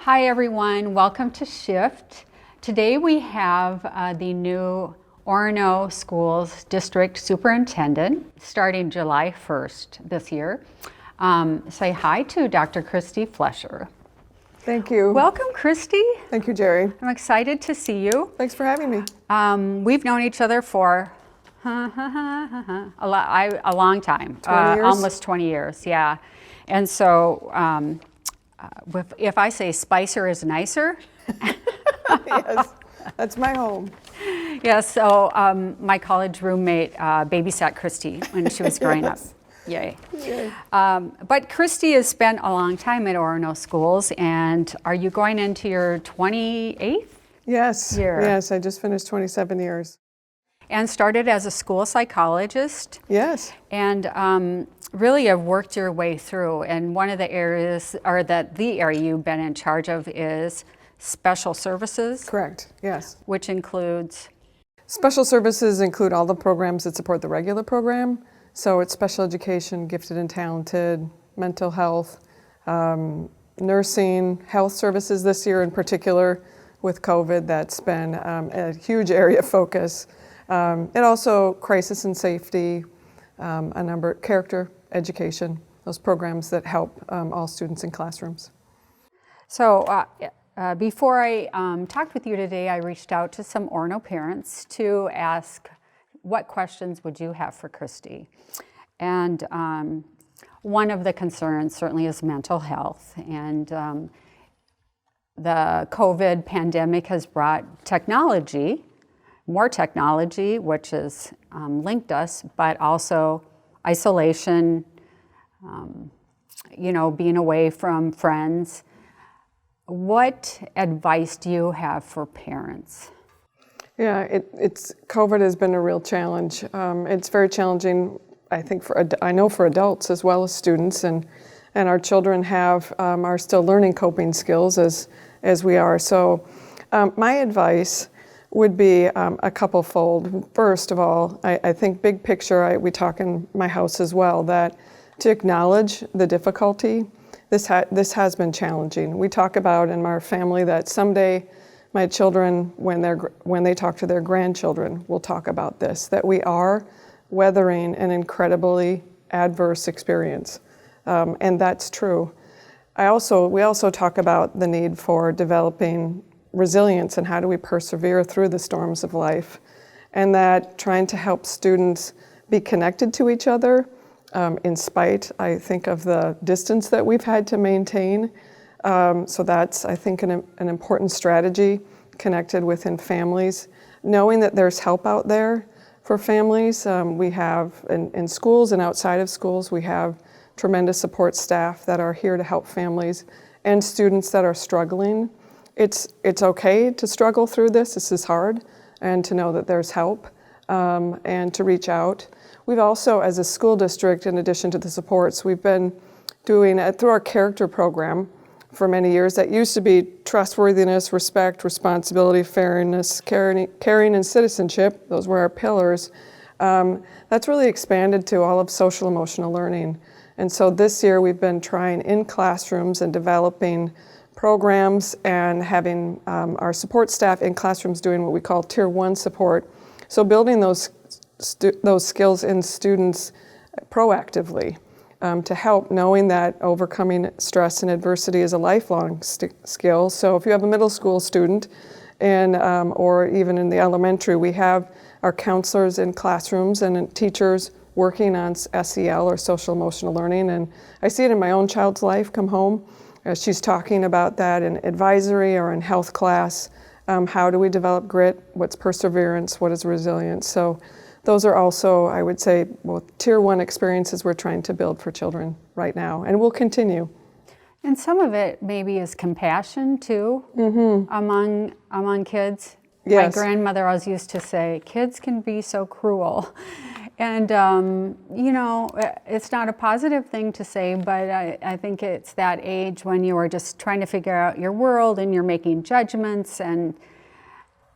Hi everyone, welcome to Shift. Today we have the new Orono Schools District Superintendent starting July 1st this year. Say hi to Dr. Kristine Flesher. Thank you. Welcome, Christy. Thank you, Jeri. I'm excited to see you. Thanks for having me. We've known each other for a long time. 20 years? Almost 20 years, yeah. And so if I say Spicer is nicer. Yes, that's my home. Yeah, so my college roommate babysat Christy when she was growing up. Yay. But Christy has spent a long time at Orono Schools, and are you going into your 28th Yes, year? yes, I just finished 27 years. And started as a school psychologist. Yes. And really have worked your way through. And one of the areas, or the area you've been in charge of is special services. Correct, yes. Which includes? Special services include all the programs that support the regular program. So it's special education, gifted and talented, mental health, nursing, health services this year in particular with COVID. That's been a huge area of focus. And also crisis and safety, character education, those programs that help all students in classrooms. So before I talked with you today, I reached out to some Orono parents to ask what questions would you have for Christy? And one of the concerns certainly is mental health. And the COVID pandemic has brought technology, more technology, which has linked us, but also isolation, being away from friends. What advice do you have for parents? Yeah, COVID has been a real challenge. It's very challenging, I think, I know for adults as well as students, and our children are still learning coping skills as we are. So my advice would be a couple-fold. First of all, I think big picture, we talk in my house as well, that to acknowledge the difficulty, this has been challenging. We talk about in our family that someday my children, when they talk to their grandchildren, will talk about this, that we are weathering an incredibly adverse experience, and that's true. We also talk about the need for developing resilience and how do we persevere through the storms of life, and that trying to help students be connected to each other in spite, I think, of the distance that we've had to maintain. So that's, I think, an important strategy connected within families. Knowing that there's help out there for families. We have, in schools and outside of schools, we have tremendous support staff that are here to help families and students that are struggling. It's okay to struggle through this. This is hard, and to know that there's help and to reach out. We've also, as a school district, in addition to the supports, we've been doing through our character program for many years. That used to be trustworthiness, respect, responsibility, fairness, caring, and citizenship. Those were our pillars. That's really expanded to all of social emotional learning. And so this year we've been trying in classrooms and developing programs and having our support staff in classrooms doing what we call Tier 1 support. So building those skills in students proactively to help, knowing that overcoming stress and adversity is a lifelong skill. So if you have a middle school student or even in the elementary, we have our counselors in classrooms and teachers working on SEL or social emotional learning. And I see it in my own child's life, come home. She's talking about that in advisory or in health class. How do we develop grit? What's perseverance? What is resilience? So those are also, I would say, Tier 1 experiences we're trying to build for children right now, and we'll continue. And some of it maybe is compassion too, among kids. Yes. My grandmother always used to say, kids can be so cruel. And, it's not a positive thing to say, but I think it's that age when you are just trying to figure out your world and you're making judgments and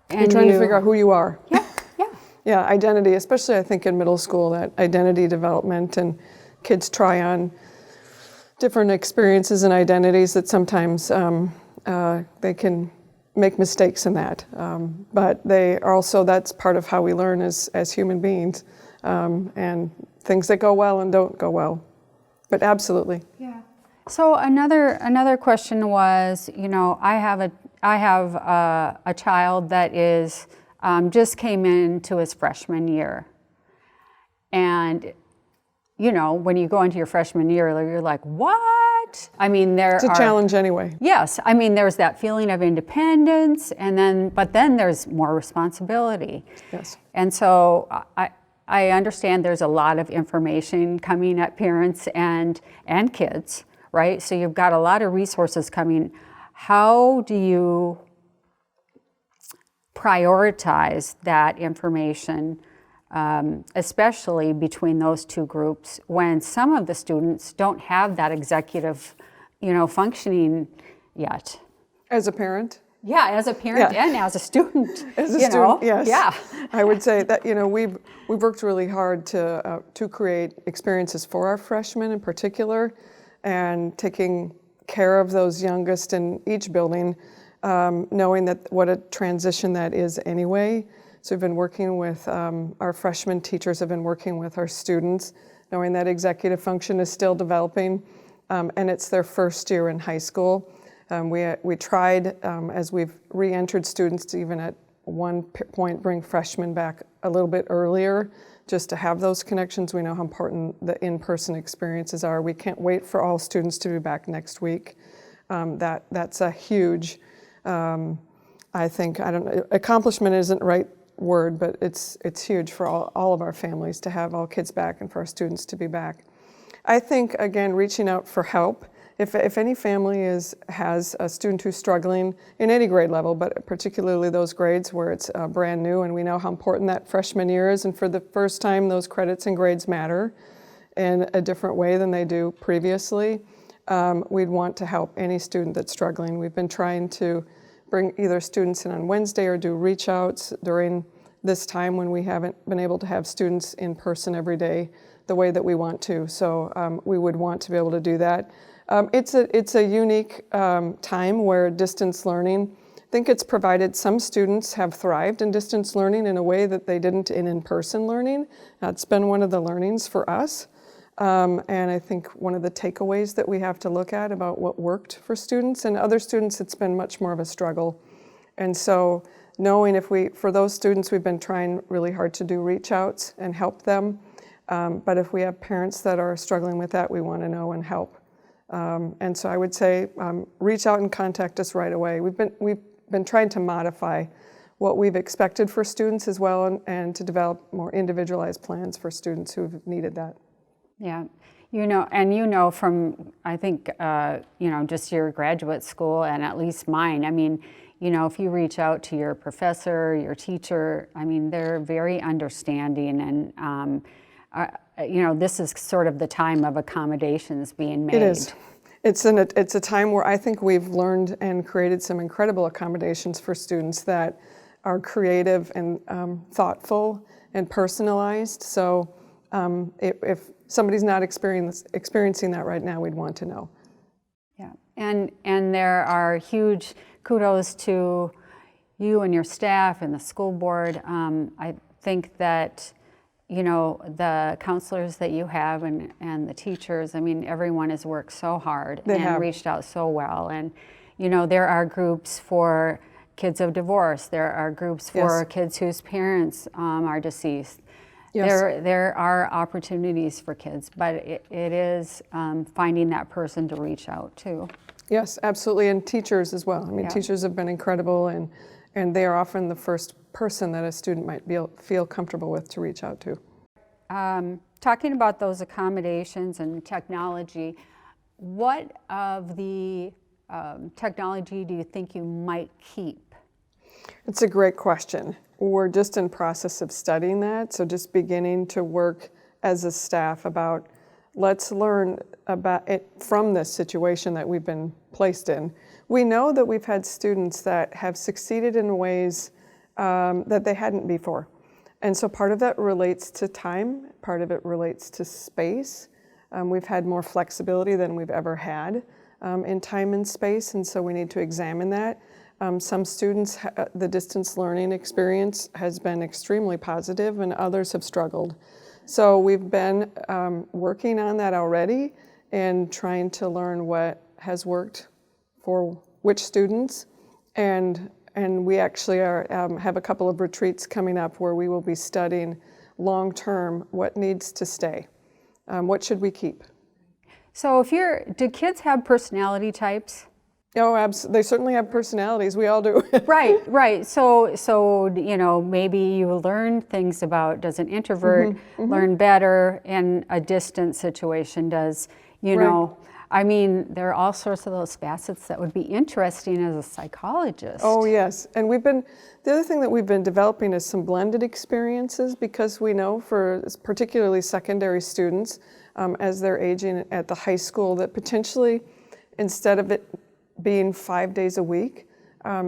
you're trying to figure out who you are. Yeah. Yeah, identity, especially I think in middle school, that identity development, and kids try on different experiences and identities that sometimes They can make mistakes in that, but they are also, that's part of how we learn as human beings, and things that go well and don't go well. But absolutely. Yeah. So another question was, I have a child that is just came into his freshman year, and when you go into your freshman year, you're like, what? I mean, It's a challenge anyway. Yes, I mean, there's that feeling of independence, but then there's more responsibility. Yes. And so I understand there's a lot of information coming at parents and kids, right? So you've got a lot of resources coming. How do you prioritize that information, especially between those two groups, when some of the students don't have that executive, functioning yet? As a parent? Yeah, as a parent and as a student. As a student, yes. Yeah. I would say that we've worked really hard to create experiences for our freshmen in particular, and taking care of those youngest in each building, knowing that what a transition that is anyway. So we've been working with our freshman teachers, have been working with our students, knowing that executive function is still developing, and it's their first year in high school. We tried, as we've re-entered students, to even at one point bring freshmen back a little bit earlier, just to have those connections. We know how important the in-person experiences are. We can't wait for all students to be back next week. That's a huge, I think, accomplishment isn't the right word, but it's huge for all of our families to have all kids back and for our students to be back. I think, again, reaching out for help. If any family has a student who's struggling in any grade level, but particularly those grades where it's brand new, and we know how important that freshman year is, and for the first time those credits and grades matter in a different way than they do previously, we'd want to help any student that's struggling. We've been trying to bring either students in on Wednesday or do reach outs during this time when we haven't been able to have students in person every day the way that we want to. So we would want to be able to do that. It's a unique time where distance learning, I think it's provided, some students have thrived in distance learning in a way that they didn't in in-person learning. That's been one of the learnings for us. And I think one of the takeaways that we have to look at about what worked for students, and other students it's been much more of a struggle. And so knowing for those students, we've been trying really hard to do reach outs and help them. But if we have parents that are struggling with that, we want to know and help. And so I would say reach out and contact us right away. We've been trying to modify what we've expected for students as well, and to develop more individualized plans for students who've needed that. Yeah, from, I think, just your graduate school, and at least mine, I mean, if you reach out to your professor, your teacher, I mean, they're very understanding, and this is sort of the time of accommodations being made. It is. It's a time where I think we've learned and created some incredible accommodations for students that are creative and thoughtful and personalized. So if somebody's not experiencing that right now, we'd want to know. Yeah, and there are huge kudos to you and your staff and the school board. I think that the counselors that you have and the teachers, I mean, everyone has worked so hard and reached out so well. And, there are groups for kids of divorce. There are groups for kids whose parents are deceased. Yes. There are opportunities for kids, but it is finding that person to reach out to. Yes, absolutely, and teachers as well. I mean, teachers have been incredible, and they are often the first person that a student might feel comfortable with to reach out to. Talking about those accommodations and technology, what of the technology do you think you might keep? It's a great question. We're just in process of studying that, so just beginning to work as a staff about, let's learn about it from this situation that we've been placed in. We know that we've had students that have succeeded in ways that they hadn't before. And so part of that relates to time, part of it relates to space. We've had more flexibility than we've ever had. in time and space, and so we need to examine that. Some students, the distance learning experience has been extremely positive, and others have struggled. So we've been working on that already and trying to learn what has worked for which students, and we actually have a couple of retreats coming up where we will be studying long-term what needs to stay, what should we keep. So do kids have personality types? Oh, they certainly have personalities. We all do. Right. So maybe you learn things about, does an introvert learn better in a distant situation? Does, I mean, there are all sorts of those facets that would be interesting as a psychologist. Oh, yes. And the other thing that we've been developing is some blended experiences, because we know for particularly secondary students, as they're aging at the high school, that potentially instead of it being 5 days a week,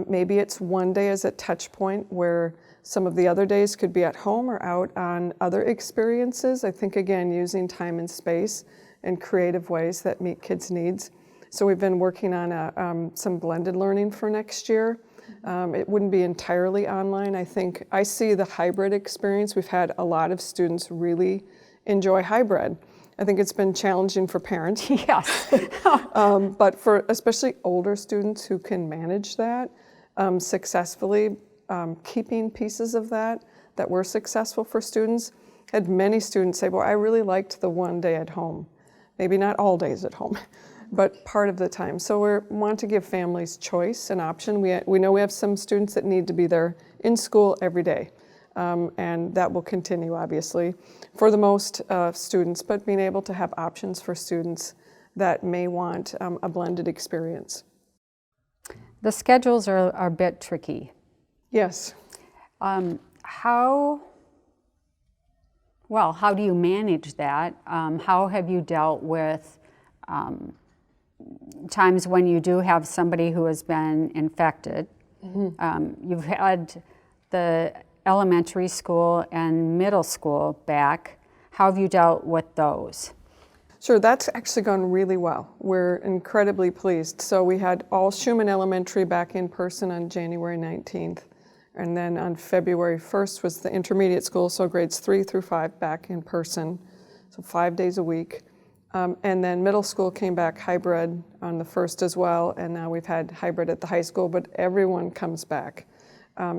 maybe it's one day as a touch point where some of the other days could be at home or out on other experiences. I think, again, using time and space in creative ways that meet kids' needs. So we've been working on some blended learning for next year. It wouldn't be entirely online. I see the hybrid experience. We've had a lot of students really enjoy hybrid. I think it's been challenging for parents. Yes. But for especially older students who can manage that successfully, keeping pieces of that were successful for students. Had many students say, well, I really liked the one day at home. Maybe not all days at home, but part of the time. So we want to give families choice and option. We know we have some students that need to be there in school every day. And that will continue, obviously, for the most students, but being able to have options for students that may want a blended experience. The schedules are a bit tricky. Yes. How do you manage that? How have you dealt with times when you do have somebody who has been infected? You've had the elementary school and middle school back. How have you dealt with those? Sure, that's actually gone really well. We're incredibly pleased. So we had all Schumann Elementary back in person on January 19th. And then on February 1st was the intermediate school, so grades 3 through 5 back in person, so 5 days a week. And then middle school came back hybrid on the 1st as well, and now we've had hybrid at the high school, but everyone comes back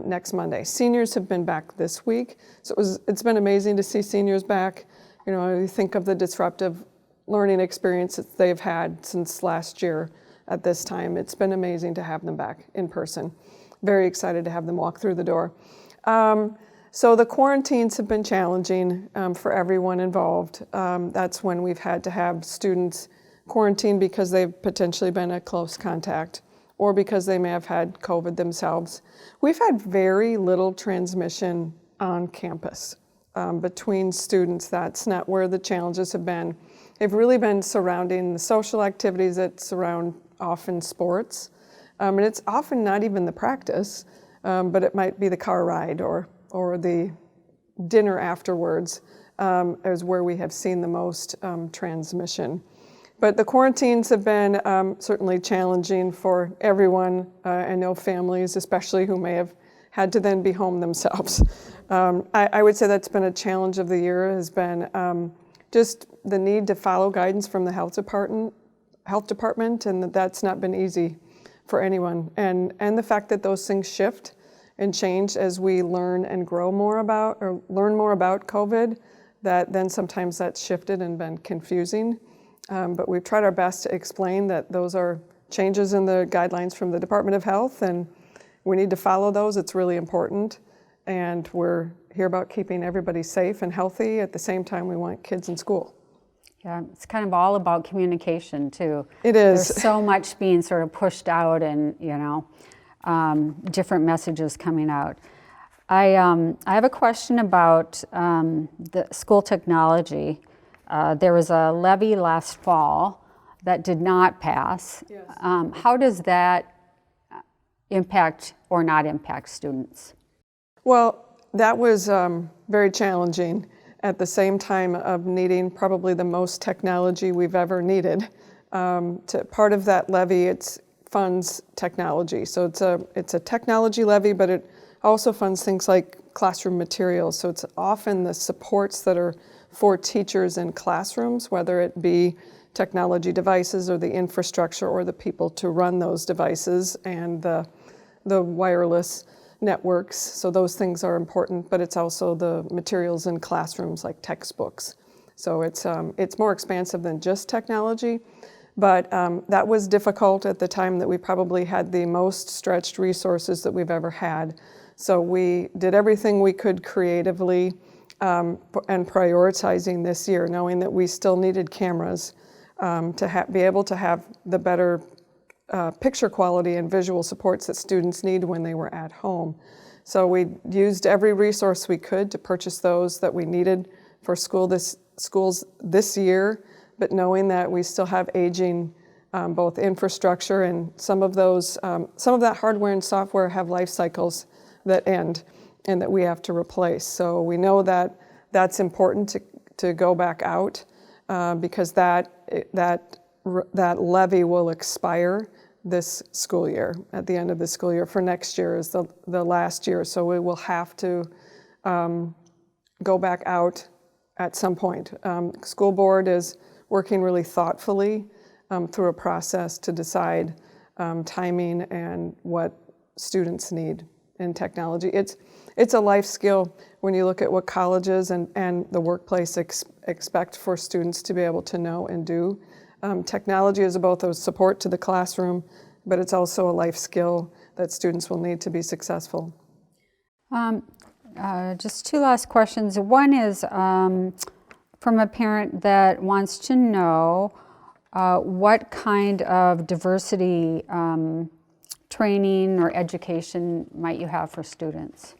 next Monday. Seniors have been back this week, so it's been amazing to see seniors back. You think of the disruptive learning experience that they've had since last year at this time. It's been amazing to have them back in person. Very excited to have them walk through the door. So the quarantines have been challenging for everyone involved. That's when we've had to have students quarantined because they've potentially been a close contact or because they may have had COVID themselves. We've had very little transmission on campus between students. That's not where the challenges have been. They've really been surrounding the social activities that surround often sports. And it's often not even the practice, but it might be the car ride or the dinner afterwards is where we have seen the most transmission. But the quarantines have been certainly challenging for everyone. I know families, especially who may have had to then be home themselves. I would say that's been a challenge of the year, has been just the need to follow guidance from the health department, and that's not been easy for anyone. And the fact that those things shift and change as we learn and learn more about COVID, that then sometimes that's shifted and been confusing. But we've tried our best to explain that those are changes in the guidelines from the Department of Health, and we need to follow those. It's really important. And we're here about keeping everybody safe and healthy. At the same time, we want kids in school. Yeah, it's kind of all about communication too. It is. There's so much being sort of pushed out, and different messages coming out. I have a question about the school technology. There was a levy last fall that did not pass. Yes. How does that impact or not impact students? Well, that was very challenging at the same time of needing probably the most technology we've ever needed Part of that levy, it funds technology. So it's a technology levy, but it also funds things like classroom materials. So it's often the supports that are for teachers in classrooms, whether it be technology devices or the infrastructure or the people to run those devices and the wireless networks. So those things are important, but it's also the materials in classrooms like textbooks. So it's more expansive than just technology, but that was difficult at the time that we probably had the most stretched resources that we've ever had. So we did everything we could creatively and prioritizing this year, knowing that we still needed cameras to be able to have the better picture quality and visual supports that students need when they were at home. So we used every resource we could to purchase those that we needed for schools this year, but knowing that we still have aging both infrastructure and some of that hardware and software have life cycles that end and that we have to replace. So we know that that's important to go back out because that levy will expire this school year. At the end of the school year, for next year is the last year, so we will have to go back out at some point. School board is working really thoughtfully through a process to decide timing and what students need in technology. It's a life skill when you look at what colleges and the workplace expect for students to be able to know and do. Technology is both a support to the classroom, but it's also a life skill that students will need to be successful. Just two last questions. One is from a parent that wants to know what kind of diversity training or education might you have for students?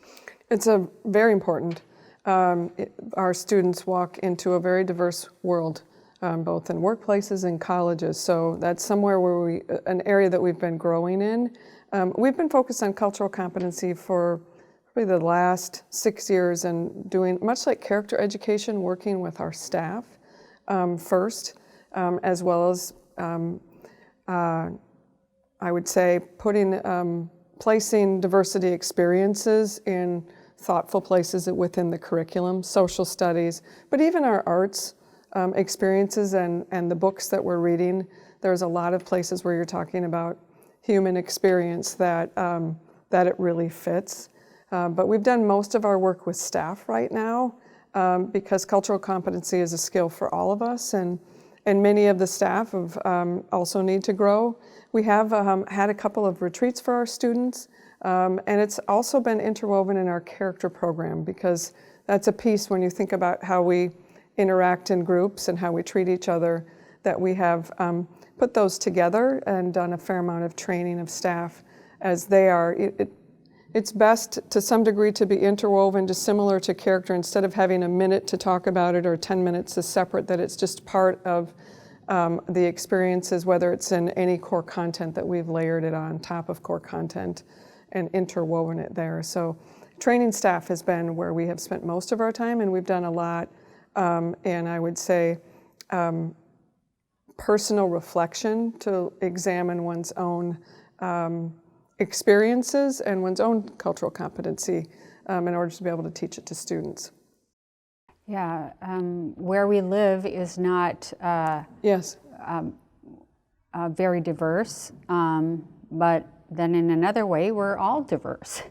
It's very important. Our students walk into a very diverse world, both in workplaces and colleges. So that's somewhere where an area that we've been growing in. We've been focused on cultural competency for probably the last 6 years and doing much like character education, working with our staff first, as well as I would say placing diversity experiences in thoughtful places within the curriculum, social studies, but even our arts experiences and the books that we're reading. There's a lot of places where you're talking about human experience that it really fits. But we've done most of our work with staff right now because cultural competency is a skill for all of us, and many of the staff also need to grow. We have had a couple of retreats for our students, and it's also been interwoven in our character program because that's a piece when you think about how we interact in groups and how we treat each other, that we have put those together and done a fair amount of training of staff as they are. It's best to some degree to be interwoven, just similar to character, instead of having a minute to talk about it or 10 minutes is separate, that it's just part of the experiences, whether it's in any core content that we've layered it on top of core content and interwoven it there. So training staff has been where we have spent most of our time, and we've done a lot, and I would say personal reflection to examine one's own experiences and one's own cultural competency in order to be able to teach it to students. Yeah, where we live is not yes. Very diverse, but then in another way, we're all diverse.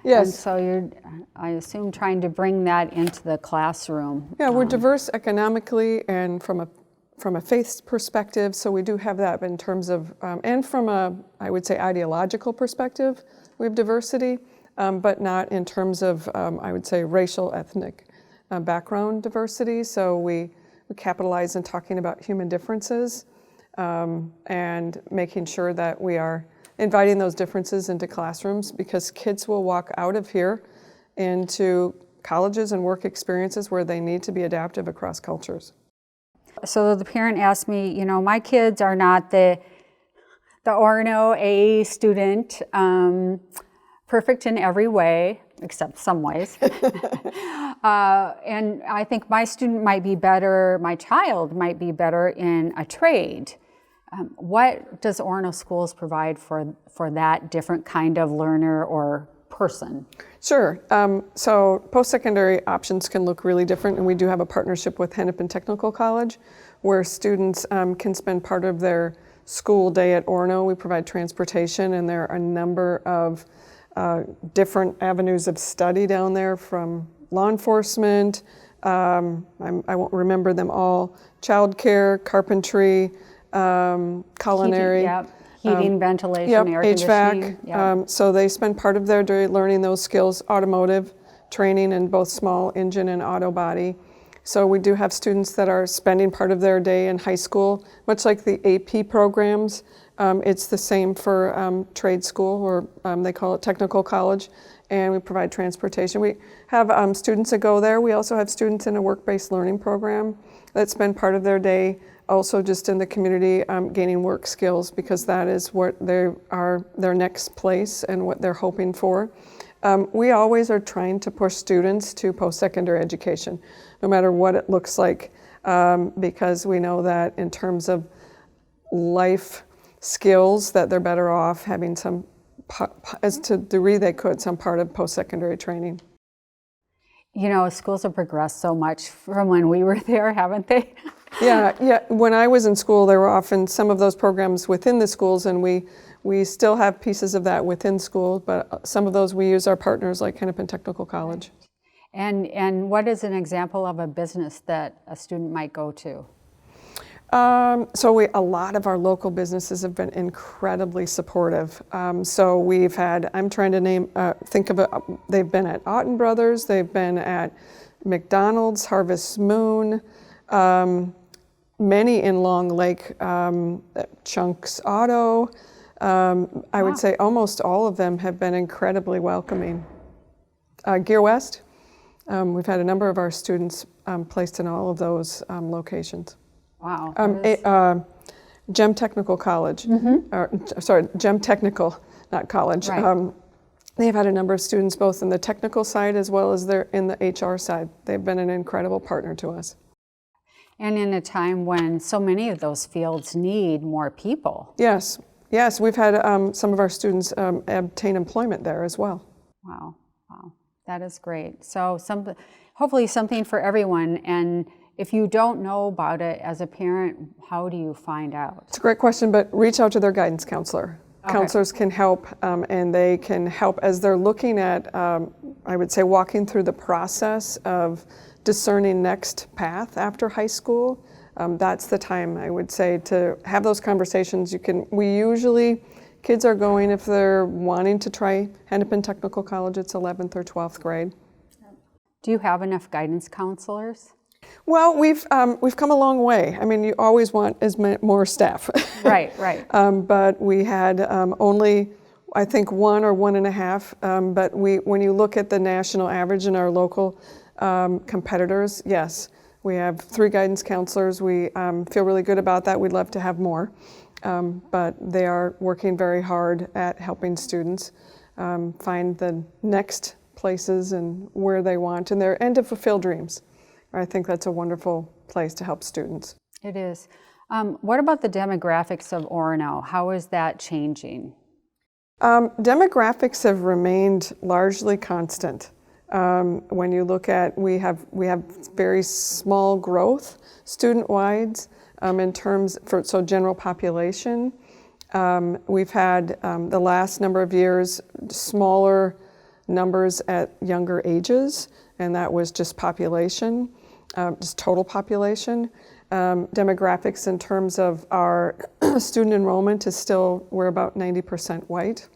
Yes. And so you're, I assume, trying to bring that into the classroom. Yeah, we're diverse economically and from a faith perspective, so we do have that in terms of, and from a, I would say, ideological perspective, we have diversity, but not in terms of, I would say, racial, ethnic background diversity. So we capitalize in talking about human differences and making sure that we are inviting those differences into classrooms, because kids will walk out of here into colleges and work experiences where they need to be adaptive across cultures. So the parent asked me, you know, my kids are not the Orono A student, perfect in every way, except some ways. And I think my child might be better in a trade. What does Orono Schools provide for that different kind of learner or person? Sure. So post-secondary options can look really different, and we do have a partnership with Hennepin Technical College where students can spend part of their school day at Orono. We provide transportation, and there are a number of different avenues of study down there, from law enforcement, I won't remember them all, childcare, carpentry, culinary. Heating, ventilation, Yep, air HVAC. conditioning. Yep. So they spend part of their day learning those skills, automotive training in both small engine and auto body. So we do have students that are spending part of their day in high school, much like the AP programs. It's the same for trade school, or they call it technical college, and we provide transportation. We have students that go there. We also have students in a work-based learning program that spend part of their day also just in the community gaining work skills, because that is what they are, their next place and what they're hoping for. We always are trying to push students to post-secondary education, no matter what it looks like, because we know that in terms of life skills, that they're better off having some, as to the degree they could, some part of post-secondary training. You know, schools have progressed so much from when we were there, haven't they? Yeah. When I was in school, there were often some of those programs within the schools, and we still have pieces of that within school, but some of those we use our partners like Hennepin Technical College. And what is an example of a business that a student might go to? So a lot of our local businesses have been incredibly supportive. So we've had, I'm trying to think of it, they've been at Otten Brothers, they've been at McDonald's, Harvest Moon, many in Long Lake, Chunks Auto. I would say almost all of them have been incredibly welcoming. Gear West, we've had a number of our students placed in all of those locations. Wow. Gem Technical College, Gem Technical, not college. Right. They've had a number of students both in the technical side as well as in the HR side. They've been an incredible partner to us. And in a time when so many of those fields need more people. Yes, we've had some of our students obtain employment there as well. Wow, that is great. So hopefully something for everyone. And if you don't know about it as a parent, how do you find out? It's a great question, but reach out to their guidance counselor. Okay. Counselors can help, and they can help as they're looking at, I would say, walking through the process of discerning next path after high school. That's the time, I would say, to have those conversations. Kids are going, if they're wanting to try Hennepin Technical College, it's 11th or 12th grade. Do you have enough guidance counselors? Well, we've come a long way. I mean, you always want more staff. Right. But we had only, I think, 1 or 1.5. But when you look at the national average in our local competitors, yes, we have 3 guidance counselors. We feel really good about that. We'd love to have more. But they are working very hard at helping students find the next places and where they want and to fulfill dreams. I think that's a wonderful place to help students. It is. What about the demographics of Orono? How is that changing? Demographics have remained largely constant. When you look at, we have very small growth student-wise in terms so general population. We've had the last number of years smaller numbers at younger ages, and that was just population, just total population. Demographics in terms of our student enrollment is still, we're about 90% white.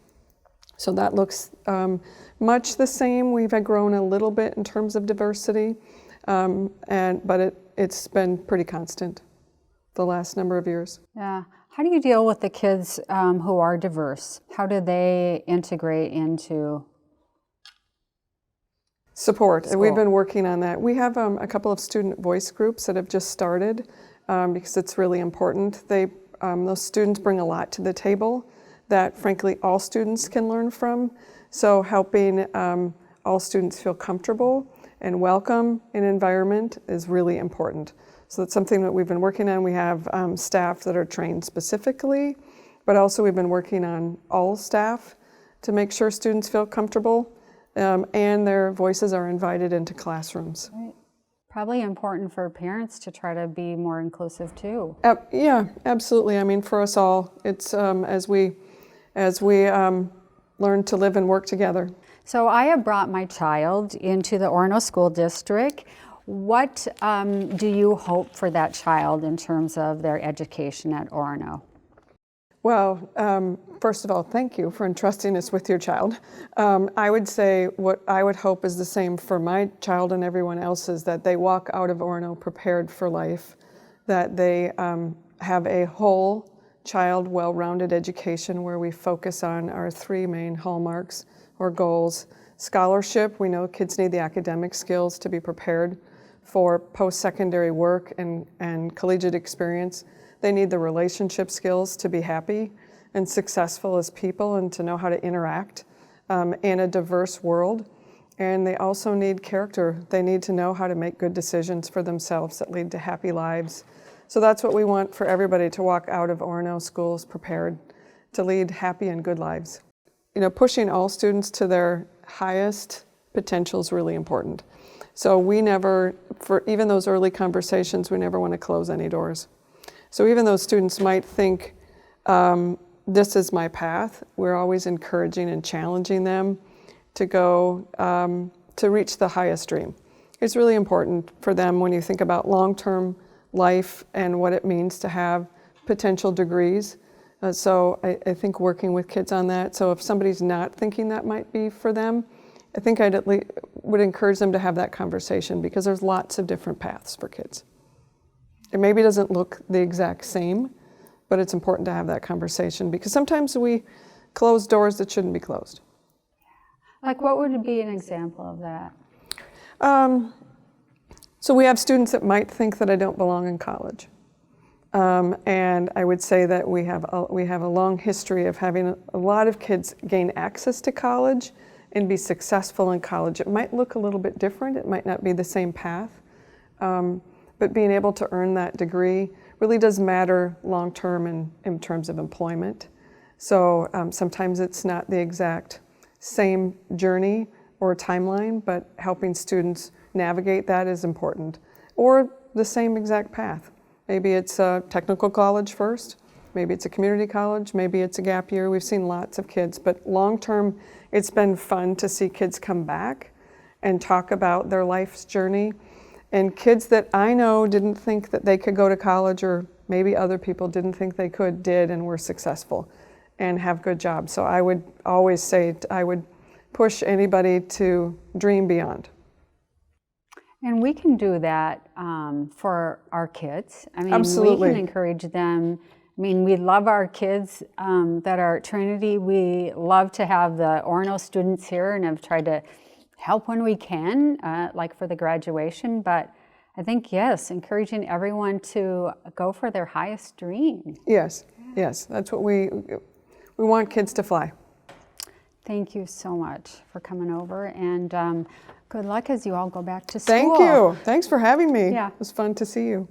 So that looks much the same. We've grown a little bit in terms of diversity, but it's been pretty constant the last number of years. Yeah. How do you deal with the kids who are diverse? How do they integrate into support? school? We've been working on that. We have a couple of student voice groups that have just started because it's really important. Those students bring a lot to the table that, frankly, all students can learn from. So helping all students feel comfortable and welcome in an environment is really important. So that's something that we've been working on. We have staff that are trained specifically, but also we've been working on all staff to make sure students feel comfortable and their voices are invited into classrooms. Right. Probably important for parents to try to be more inclusive too. Yeah, absolutely. I mean, for us all, it's as we learn to live and work together. So I have brought my child into the Orono School District. What do you hope for that child in terms of their education at Orono? Well, first of all, thank you for entrusting us with your child. I would say what I would hope is the same for my child and everyone else's, that they walk out of Orono prepared for life, that they have a whole child, well-rounded education where we focus on our three main hallmarks or goals. Scholarship, we know kids need the academic skills to be prepared for post-secondary work and collegiate experience. They need the relationship skills to be happy and successful as people and to know how to interact in a diverse world. And they also need character. They need to know how to make good decisions for themselves that lead to happy lives. So that's what we want for everybody, to walk out of Orono schools prepared to lead happy and good lives. You know, pushing all students to their highest potential is really important. So we never, for even those early conversations, we never want to close any doors. So even though students might think, this is my path, we're always encouraging and challenging them to go to reach the highest dream. It's really important for them when you think about long-term life and what it means to have potential degrees. So I think working with kids on that. So if somebody's not thinking that might be for them, I think I would encourage them to have that conversation, because there's lots of different paths for kids. It maybe doesn't look the exact same, but it's important to have that conversation, because sometimes we close doors that shouldn't be closed. Like, what would be an example of that? So we have students that might think that I don't belong in college. And I would say that we have a long history of having a lot of kids gain access to college and be successful in college. It might look a little bit different. It might not be the same path. But being able to earn that degree really does matter long-term in terms of employment. So sometimes it's not the exact same journey or timeline, but helping students navigate that is important. Or the same exact path. Maybe it's a technical college first, maybe it's a community college, maybe it's a gap year. We've seen lots of kids, but long-term, it's been fun to see kids come back and talk about their life's journey. And kids that I know didn't think that they could go to college, or maybe other people didn't think they could, did, and were successful and have good jobs. So I would always say I would push anybody to dream beyond. And we can do that for our kids. I mean, Absolutely. We can encourage them. I mean, we love our kids that are at Trinity. We love to have the Orono students here and have tried to help when we can, like for the graduation. But I think, yes, encouraging everyone to go for their highest dream. Yes, yes, that's what we want kids to fly. Thank you so much for coming over, and good luck as you all go back to school. Thank you. Thanks for having me. Yeah. It was fun to see you.